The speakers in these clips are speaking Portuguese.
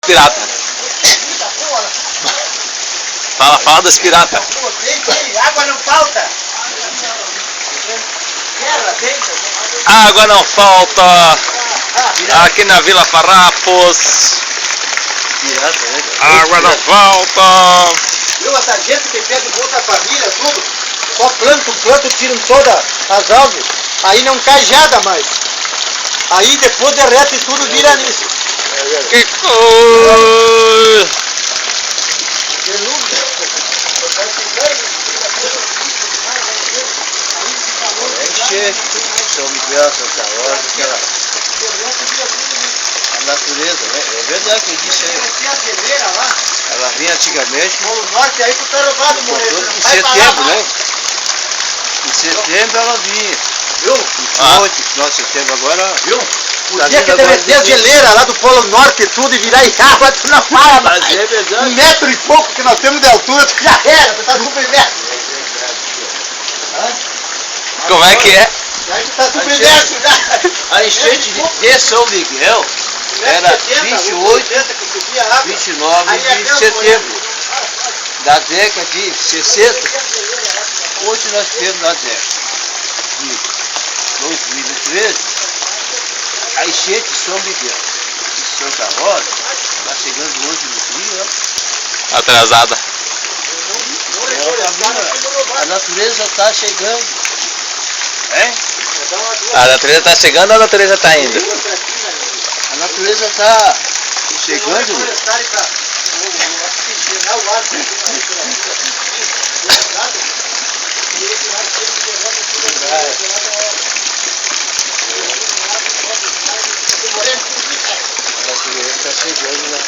Pirata. Fala dos piratas. Água não falta. Água não falta. Aqui na Vila Farrapos. Água não falta. Viu essa gente que pega e volta a família, tudo? Só plantam, tiram todas as algas. Aí não cai nada mais. Aí depois derrete tudo, vira nisso. Que coisa! Enche São Miguel, Santa Rosa, aquela... A natureza, né? É verdade que eu disse aí. Ela vinha antigamente. Polo Norte aí tu tá roubado, Moreira. Em setembro, né? Em setembro ela vinha. Viu? 28, final de setembro agora. Viu? O Tá dia que vindo agora derreter a de geleira lá do Polo Norte e tudo e virar em água, tu não para mais. Mas é verdade. 1 metro e pouco que nós temos de altura, tu já era, tu tá super metro. Como é que é? Aí tu tá super metro já. A enchente de São Miguel era 28, 29 de setembro da década de 60. Hoje nós temos na década de 2013 a enchente de São Miguel de Santa Rosa. Está chegando hoje no Rio, ó. Atrasada. A natureza está chegando. Hein? A natureza está chegando ou a natureza está indo? A natureza está chegando. A natureza está chegando, né?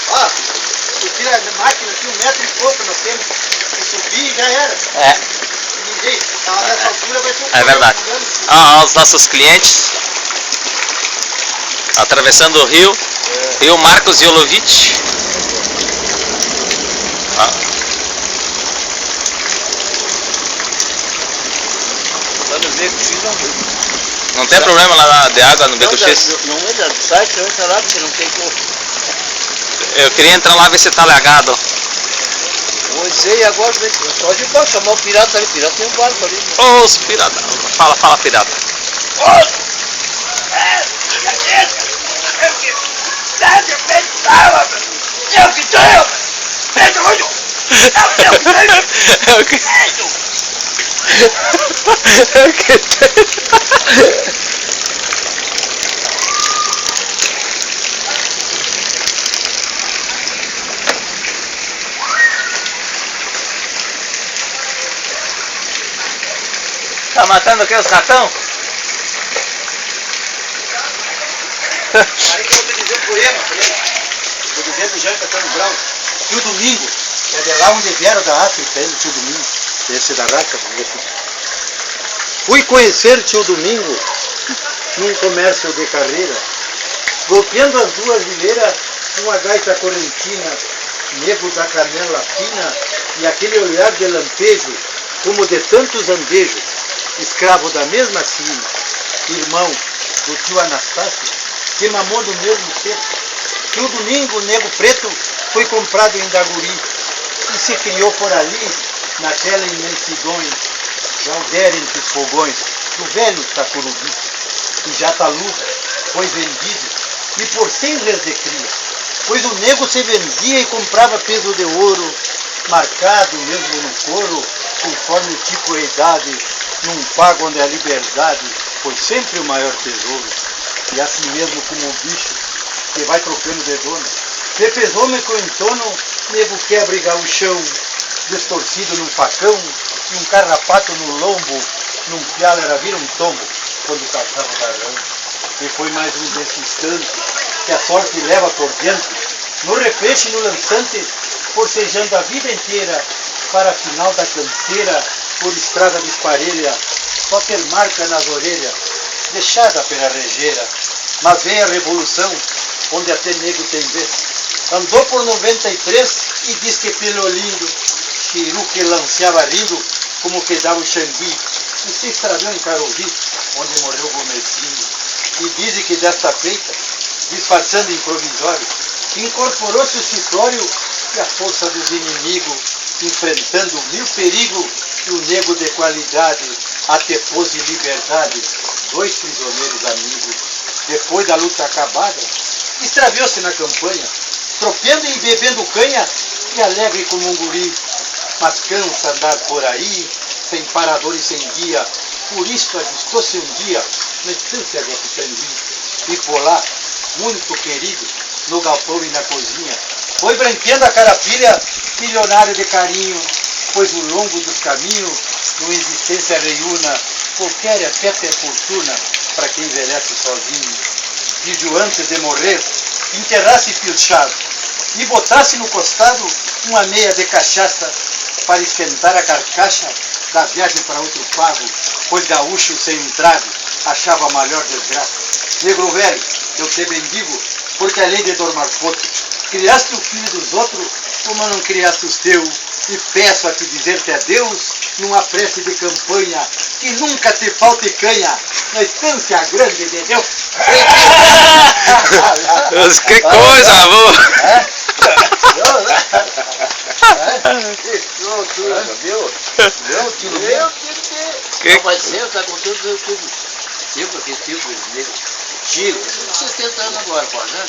Ó, tu tira a máquina aqui 1 metro e pouco, nós temos que subir e já era. É, Ninguém, nessa altura vai ser é verdade. Ah, os nossos clientes atravessando o rio. Rio Marcos Jolovich. Lá no beco X Não tem problema lá de água no Beco X? Não é da sai, você entra lá porque não tem como. Eu queria entrar lá ver se tá alagado. Pois é, e agora só de baixo, chamar o pirata ali, pirata tem um barco ali. Os piratas. Fala pirata. Eu que tenho! Eu que Tá matando o que, os ratão? Aí que eu vou te dizer um poema, vou dizer do Jean Catano Brown. Tio Domingo, que é de lá onde vieram da África, ele, tio Domingo, esse da raça. Fui conhecer tio Domingo num comércio de carreira, golpeando as duas vileiras com a gaita correntina, nego da canela fina e aquele olhar de lampejo, como de tantos andejos, escravo da mesma sina, irmão do tio Anastácio, que mamou do mesmo cesto. Tio Domingo, nego preto, foi comprado em Daguri e se criou por ali, naquela imensidões, Galder entre os fogões, do velho Tacurubi. E Jatalu foi vendido e por 100 vezes de cria, pois o nego se vendia e comprava peso de ouro, marcado mesmo no couro, conforme o tipo e a idade, num pago onde a liberdade foi sempre o maior tesouro. E assim mesmo como o bicho que vai trocando de dono, pepezômetro em tono, nego quebra e gauchão, distorcido num facão, e um carrapato no lombo, num pialo era vira um tombo, quando caçava o ladrão. E foi mais um desses instantes, que a sorte leva por dentro, no repeche e no lançante, forcejando a vida inteira, para a final da canseira, por estrada disparelha, só ter marca nas orelhas, deixada pela rejeira. Mas vem a revolução, onde até nego tem vez. Andou por 93 e diz que pelo lindo, Chiru que lanceava rindo, como que dava o Xangui, e se estradou em Carovi, onde morreu o Gomezinho. E dizem que desta feita, disfarçando em provisório, incorporou-se o cifrório e a força dos inimigos, enfrentando mil perigos, e o nego de qualidade até pôs de liberdade 2 prisioneiros amigos. Depois da luta acabada, extraviou-se na campanha, tropeando e bebendo canha, e alegre como um guri, mas cansa andar por aí, sem parador e sem guia. Por isso avistou-se um dia na estância de Apitangi, e por lá, muito querido, no galpão e na cozinha, foi branqueando a carapilha, milionário de carinho, pois o longo dos caminhos, numa existência reiúna, qualquer afeto é fortuna para quem envelhece sozinho. Pediu antes de morrer, enterrasse pilchado e botasse no costado uma meia de cachaça para esquentar a carcaça da viagem para outro pago, pois gaúcho sem um trago achava a maior desgraça. Negro velho, eu te bendigo, porque além de dormar foto, criaste o filho dos outros, como não criaste os teus, e peço a te dizer-te adeus, numa prece de campanha, que nunca te falte canha, na estância grande de Deus. Que coisa, avô! Viu? Que- Mas você tá com tudo tipo, aquele tipo, tiro. 60 anos agora, pô, né?